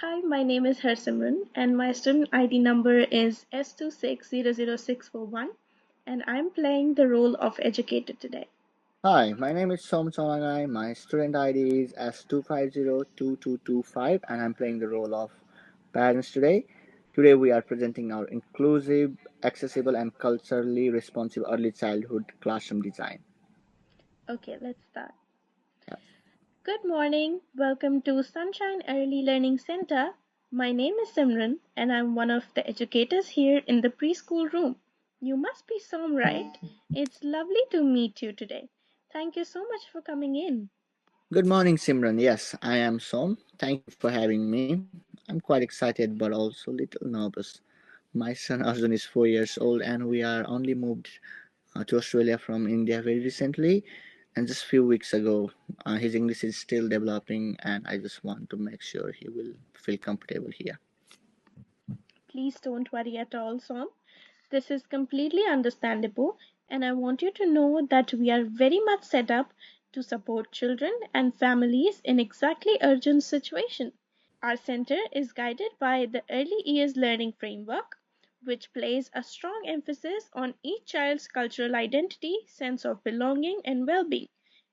Hi, my name is Harsimran and my student ID number is S2600641 and I'm playing the role of educator today. Hi, my name is Som Sonangai. My student ID is S2502225 and I'm playing the role of parents today. Today we are presenting our inclusive, accessible and culturally responsive early childhood classroom design. Okay, let's start. Yeah. Good morning. Welcome to Sunshine Early Learning Center. My name is Simran and I'm one of the educators here in the preschool room. You must be Som, right? It's lovely to meet you today. Thank you so much for coming in. Good morning, Simran. Yes, I am Som. Thank you for having me. I'm quite excited but also a little nervous. My son Arjun is 4 years old and we are only moved to Australia from India very recently, and just few weeks ago. His English is still developing, and I just want to make sure he will feel comfortable here. Please don't worry at all, Som. This is completely understandable, and I want you to know that we are very much set up to support children and families in exactly urgent situation. Our center is guided by the Early Years Learning Framework, which places a strong emphasis on each child's cultural identity, sense of belonging, and well being.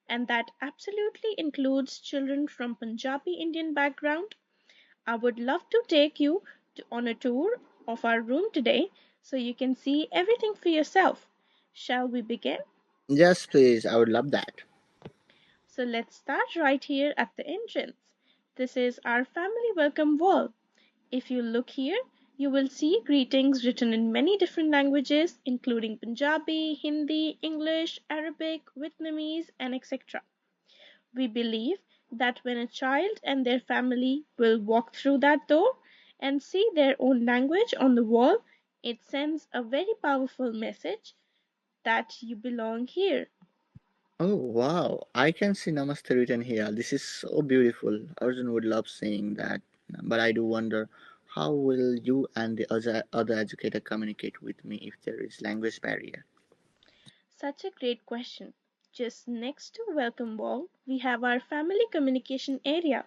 And that absolutely includes children from Punjabi Indian background. I would love to take you on a tour of our room today so you can see everything for yourself. Shall we begin? Yes, please. I would love that. So let's start right here at the entrance. This is our family welcome wall. If you look here, you will see greetings written in many different languages, including Punjabi, Hindi, English, Arabic, Vietnamese, and etc. We believe that when a child and their family will walk through that door and see their own language on the wall, it sends a very powerful message that you belong here. Oh, wow. I can see Namaste written here. This is so beautiful. Arjun would love seeing that. But I do wonder how will you and the other educator communicate with me if there is language barrier? Such a great question. Just next to Welcome Wall, we have our family communication area.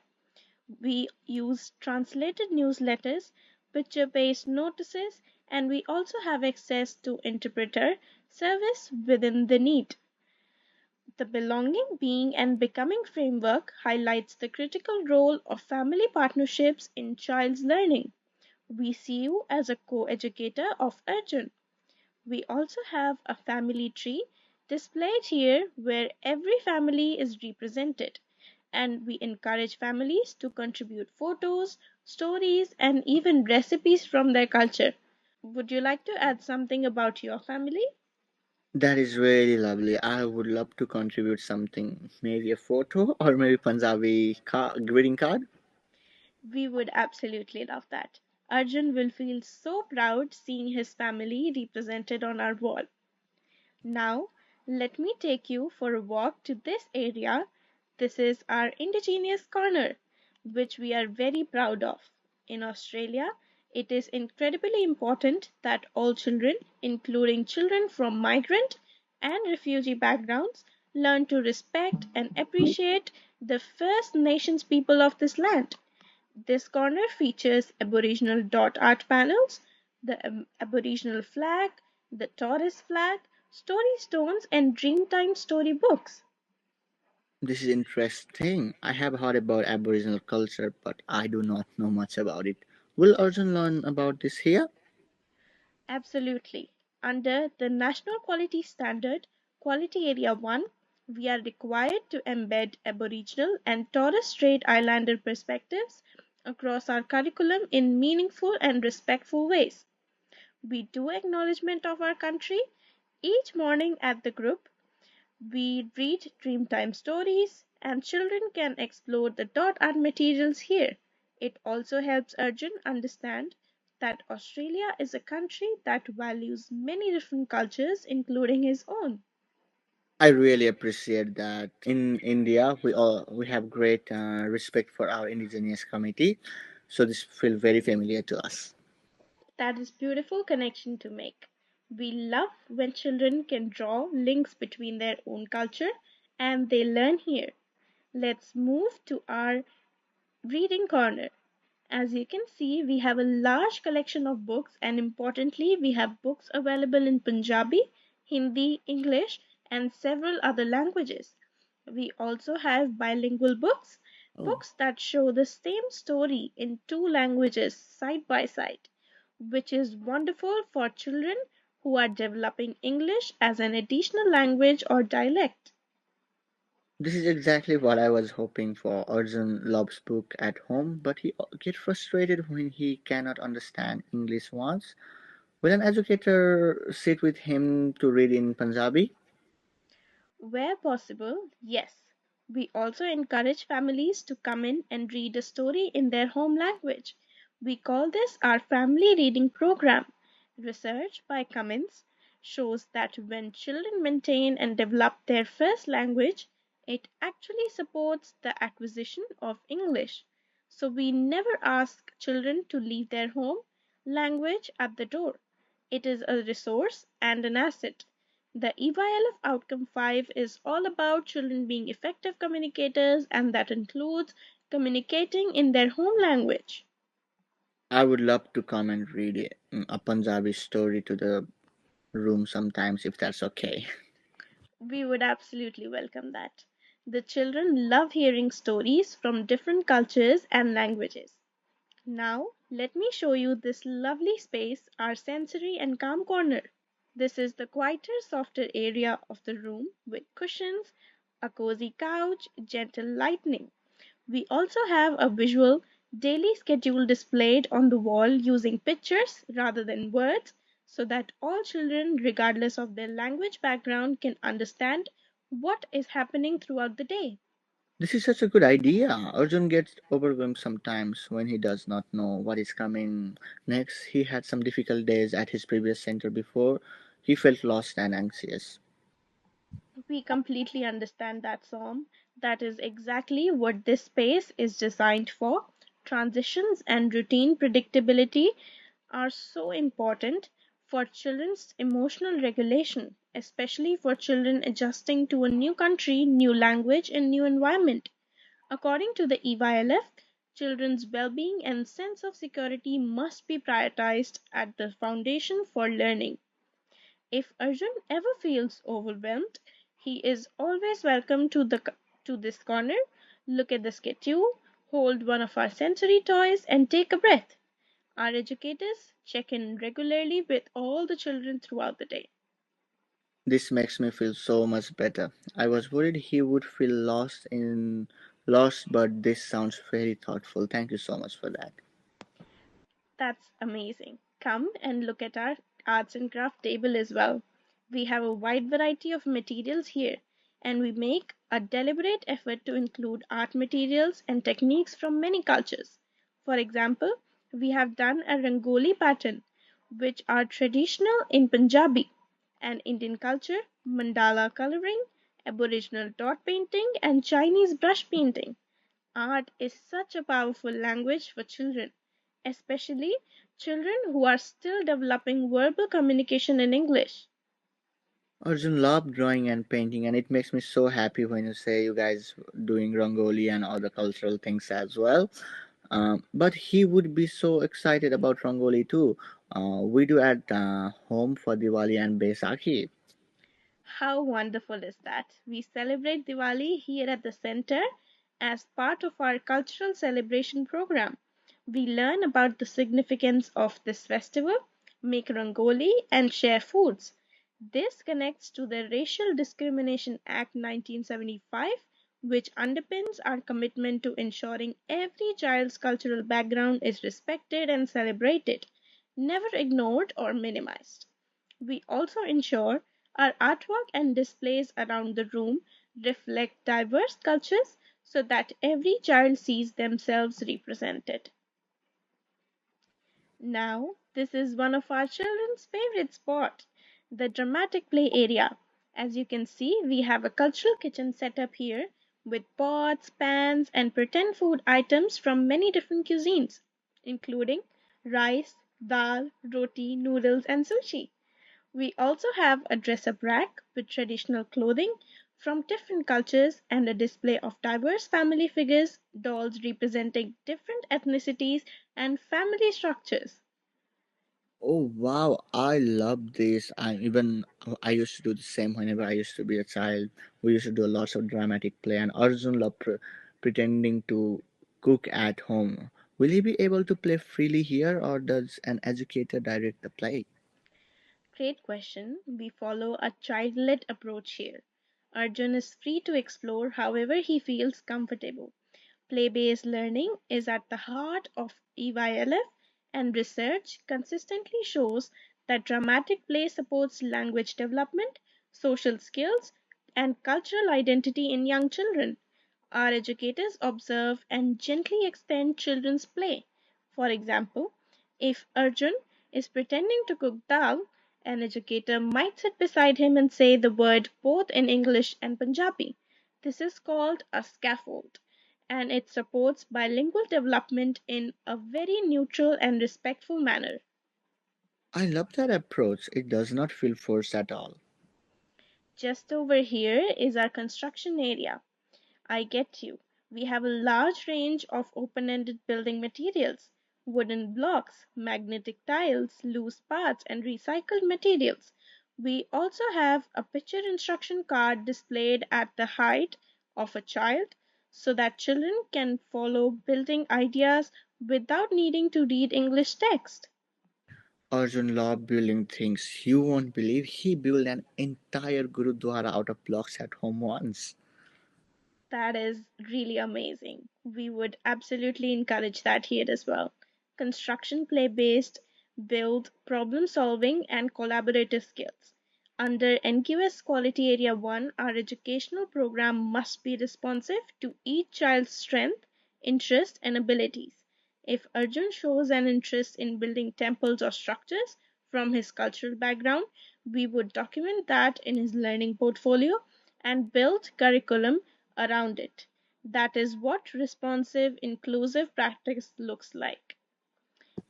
We use translated newsletters, picture based notices, and we also have access to interpreter service within the need. The Belonging, Being, and Becoming framework highlights the critical role of family partnerships in child's learning. We see you as a co educator of Arjun. We also have a family tree displayed here where every family is represented, and we encourage families to contribute photos, stories, and even recipes from their culture. Would you like to add something about your family? That is really lovely. I would love to contribute something, maybe a photo or maybe Punjabi greeting card. We would absolutely love that. Arjun will feel so proud seeing his family represented on our wall. Now, let me take you for a walk to this area. This is our Indigenous Corner, which we are very proud of. In Australia, it is incredibly important that all children, including children from migrant and refugee backgrounds, learn to respect and appreciate the First Nations people of this land. This corner features Aboriginal dot art panels, the Aboriginal flag, the Torres flag, story stones, and Dreamtime storybooks. This is interesting. I have heard about Aboriginal culture, but I do not know much about it. Will Arjun learn about this here? Absolutely. Under the National Quality Standard, Quality Area 1, we are required to embed Aboriginal and Torres Strait Islander perspectives across our curriculum in meaningful and respectful ways. We do acknowledgement of our country each morning at the group. We read Dreamtime stories, and children can explore the dot art materials here. It also helps Arjun understand that Australia is a country that values many different cultures, including his own. I really appreciate that. In India, we have great respect for our indigenous community, so this feels very familiar to us. That is beautiful connection to make. We love when children can draw links between their own culture and they learn here. Let's move to our reading corner. As you can see, we have a large collection of books, and importantly, we have books available in Punjabi, Hindi, English, and several other languages. We also have bilingual books, Oh, books that show the same story in two languages side by side, which is wonderful for children who are developing English as an additional language or dialect. this is exactly what I was hoping for. Arjun loves book at home, but he gets frustrated when he cannot understand English once. Will an educator sit with him to read in Punjabi? Where possible, yes. We also encourage families to come in and read a story in their home language. We call this our family reading program. Research by Cummins shows that when children maintain and develop their first language, it actually supports the acquisition of English. So we never ask children to leave their home language at the door. It is a resource and an asset. The EYLF Outcome 5 is all about children being effective communicators, and that includes communicating in their home language. I would love to come and read a Punjabi story to the room sometimes if that's okay. We would absolutely welcome that. The children love hearing stories from different cultures and languages. Now, let me show you this lovely space, our sensory and calm corner. This is the quieter, softer area of the room with cushions, a cozy couch, gentle lighting. We also have a visual daily schedule displayed on the wall using pictures rather than words so that all children, regardless of their language background, can understand what is happening throughout the day. This is such a good idea. Arjun gets overwhelmed sometimes when he does not know what is coming next. He had some difficult days at his previous center before. He felt lost and anxious. We completely understand that, Som. That is exactly what this space is designed for. Transitions and routine predictability are so important for children's emotional regulation, especially for children adjusting to a new country, new language, and new environment. According to the EYLF, children's well being and sense of security must be prioritized at the foundation for learning. If Arjun ever feels overwhelmed, he is always welcome to this corner. Look at the schedule, hold one of our sensory toys, and take a breath. Our educators check in regularly with all the children throughout the day. This makes me feel so much better. I was worried he would feel lost, but this sounds very thoughtful. Thank you so much for that. That's amazing. Come and look at our arts and craft table as well. We have a wide variety of materials here, and we make a deliberate effort to include art materials and techniques from many cultures. For example, we have done a Rangoli pattern, which are traditional in Punjabi and Indian culture, mandala coloring, Aboriginal dot painting, and Chinese brush painting. Art is such a powerful language for children, especially children who are still developing verbal communication in English. Arjun loved drawing and painting, and it makes me so happy when you say you guys doing Rangoli and other cultural things as well. But he would be so excited about Rangoli too. We do at home for Diwali and Baisakhi. How wonderful is that? We celebrate Diwali here at the center as part of our cultural celebration program. We learn about the significance of this festival, make rangoli, and share foods. This connects to the Racial Discrimination Act 1975, which underpins our commitment to ensuring every child's cultural background is respected and celebrated, never ignored or minimized. We also ensure our artwork and displays around the room reflect diverse cultures so that every child sees themselves represented. Now, this is one of our children's favorite spots, the dramatic play area. As you can see, we have a cultural kitchen set up here with pots, pans, and pretend food items from many different cuisines, including rice, dal, roti, noodles, and sushi. We also have a dress up rack with traditional clothing from different cultures and a display of diverse family figures, dolls representing different ethnicities and family structures. Oh wow, I love this. I used to do the same whenever I used to be a child. We used to do lots of dramatic play, and Arjun loved pretending to cook at home. Will he be able to play freely here, or does an educator direct the play? Great question. We follow a child led approach here. Arjun is free to explore however he feels comfortable. Play based learning is at the heart of EYLF, and research consistently shows that dramatic play supports language development, social skills, and cultural identity in young children. Our educators observe and gently extend children's play. For example, if Arjun is pretending to cook dal, an educator might sit beside him and say the word both in English and Punjabi. This is called a scaffold, and it supports bilingual development in a very neutral and respectful manner. I love that approach. It does not feel forced at all. Just over here is our construction area. I get you. We have a large range of open ended building materials: wooden blocks, magnetic tiles, loose parts, and recycled materials. We also have a picture instruction card displayed at the height of a child so that children can follow building ideas without needing to read English text. Arjun loved building things. You won't believe he built an entire Gurudwara out of blocks at home once. That is really amazing. We would absolutely encourage that here as well. Construction play based build problem solving and collaborative skills. Under NQS Quality Area 1, our educational program must be responsive to each child's strength, interest, and abilities. If Arjun shows an interest in building temples or structures from his cultural background, we would document that in his learning portfolio and build curriculum around it. That is what responsive, inclusive practice looks like.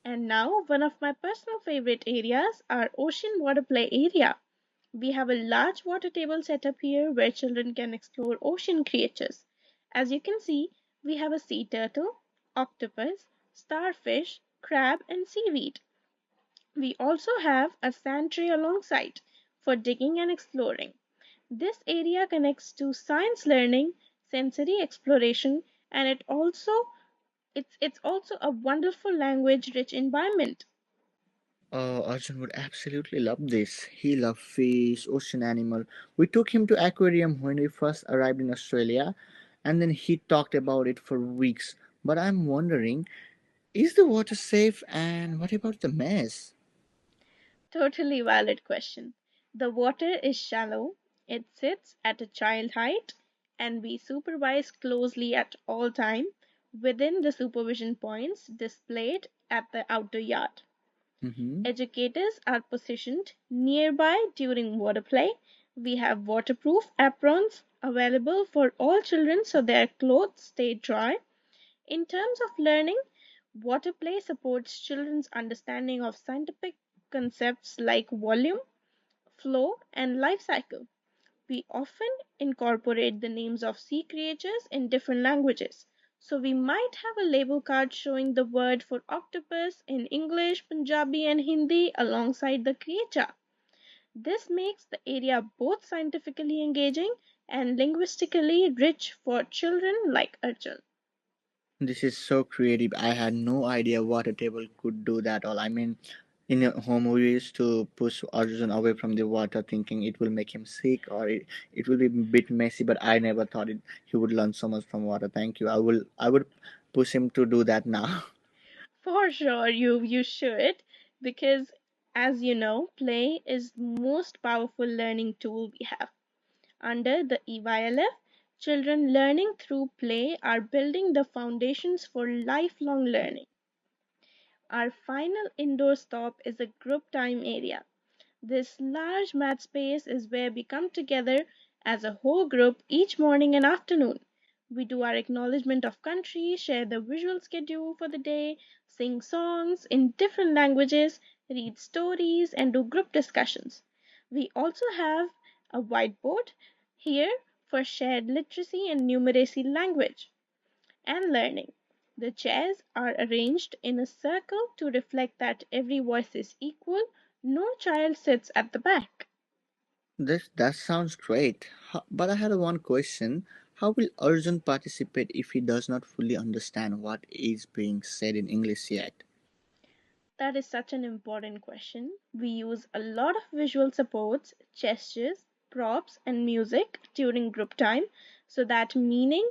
And now, one of my personal favorite areas, our ocean water play area. We have a large water table set up here where children can explore ocean creatures. As you can see, we have a sea turtle, octopus, starfish, crab, and seaweed. We also have a sand tray alongside for digging and exploring. This area connects to science learning, sensory exploration, and it's also a wonderful language rich environment. Arjun would absolutely love this. He loved fish, ocean animal. We took him to aquarium when we first arrived in Australia, and then he talked about it for weeks. But I'm wondering, is the water safe, and what about the mess? Totally valid question. The water is shallow, it sits at a child height, and we supervise closely at all time within the supervision points displayed at the outdoor yard. Mm-hmm. Educators are positioned nearby during water play. We have waterproof aprons available for all children so their clothes stay dry. In terms of learning, water play supports children's understanding of scientific concepts like volume, flow, and life cycle. We often incorporate the names of sea creatures in different languages. So we might have a label card showing the word for octopus in English, Punjabi, and Hindi alongside the creature. This makes the area both scientifically engaging and linguistically rich for children like Arjun. This is so creative. I had no idea water table could do that all. I mean, in a home we used to push Arjun away from the water thinking it will make him sick or it will be a bit messy, but I never thought he would learn so much from water. Thank you. I would push him to do that now. For sure, you should, because as you know, play is the most powerful learning tool we have. Under the EYLF, children learning through play are building the foundations for lifelong learning. Our final indoor stop is a group time area. This large mat space is where we come together as a whole group each morning and afternoon. We do our acknowledgement of country, share the visual schedule for the day, sing songs in different languages, read stories, and do group discussions. We also have a whiteboard here for shared literacy and numeracy language and learning. The chairs are arranged in a circle to reflect that every voice is equal, no child sits at the back. This that sounds great. But I had one question. How will Arjun participate if he does not fully understand what is being said in English yet? That is such an important question. We use a lot of visual supports, gestures, props, and music during group time so that meaning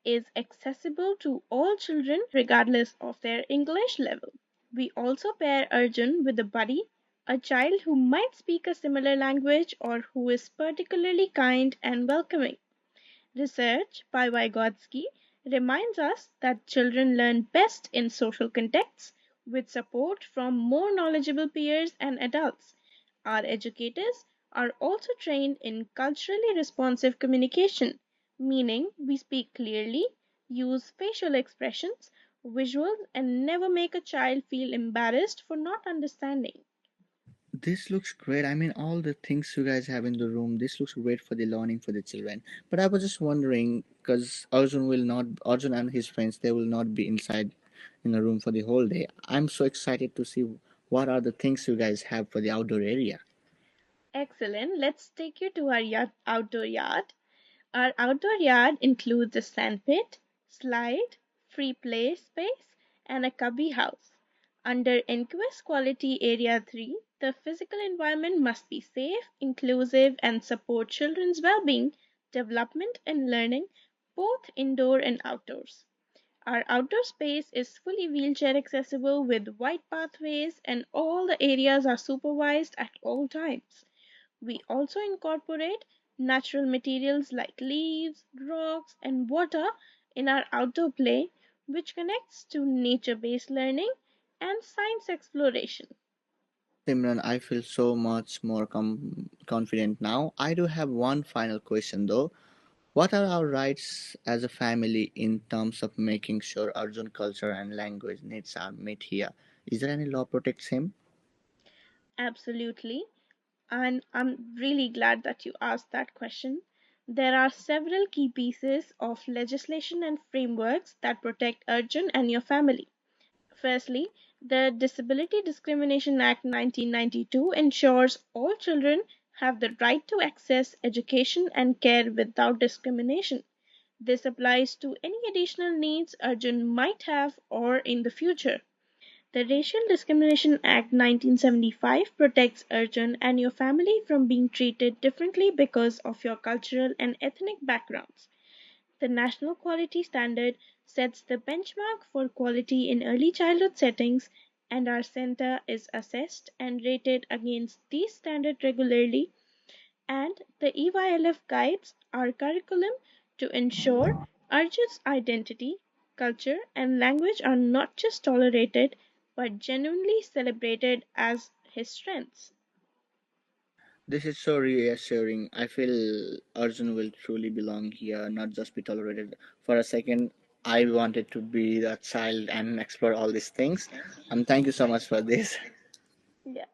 is accessible to all children regardless of their English level. We also pair Arjun with a buddy, a child who might speak a similar language or who is particularly kind and welcoming. Research by Vygotsky reminds us that children learn best in social contexts with support from more knowledgeable peers and adults. Our educators are also trained in culturally responsive communication, meaning we speak clearly, use facial expressions, visuals, and never make a child feel embarrassed for not understanding. This looks great. I mean, all the things you guys have in the room, this looks great for the learning for the children. But I was just wondering, because Arjun and his friends, they will not be inside in a room for the whole day. I'm so excited to see what are the things you guys have for the outdoor area. Excellent. Let's take you to our outdoor yard. Our outdoor yard includes a sandpit, slide, free play space, and a cubby house. Under NQS Quality Area 3, the physical environment must be safe, inclusive, and support children's well being, development, and learning, both indoor and outdoors. Our outdoor space is fully wheelchair accessible with wide pathways, and all the areas are supervised at all times. We also incorporate natural materials like leaves, rocks, and water in our outdoor play, which connects to nature based learning and science exploration. Simran, I feel so much more confident now. I do have one final question though. What are our rights as a family in terms of making sure Arjun culture and language needs are met here? Is there any law protects him? Absolutely. And I'm really glad that you asked that question. There are several key pieces of legislation and frameworks that protect Arjun and your family. Firstly, the Disability Discrimination Act 1992 ensures all children have the right to access education and care without discrimination. This applies to any additional needs Arjun might have or in the future. The Racial Discrimination Act 1975 protects Arjun and your family from being treated differently because of your cultural and ethnic backgrounds. The national quality standard sets the benchmark for quality in early childhood settings, and our center is assessed and rated against these standards regularly. And the EYLF guides our curriculum to ensure Arjun's identity, culture, and language are not just tolerated but genuinely celebrated as his strengths. This is so reassuring. I feel Arjun will truly belong here, not just be tolerated. For a second, I wanted to be a child and explore all these things. Thank you so much for this. Yeah.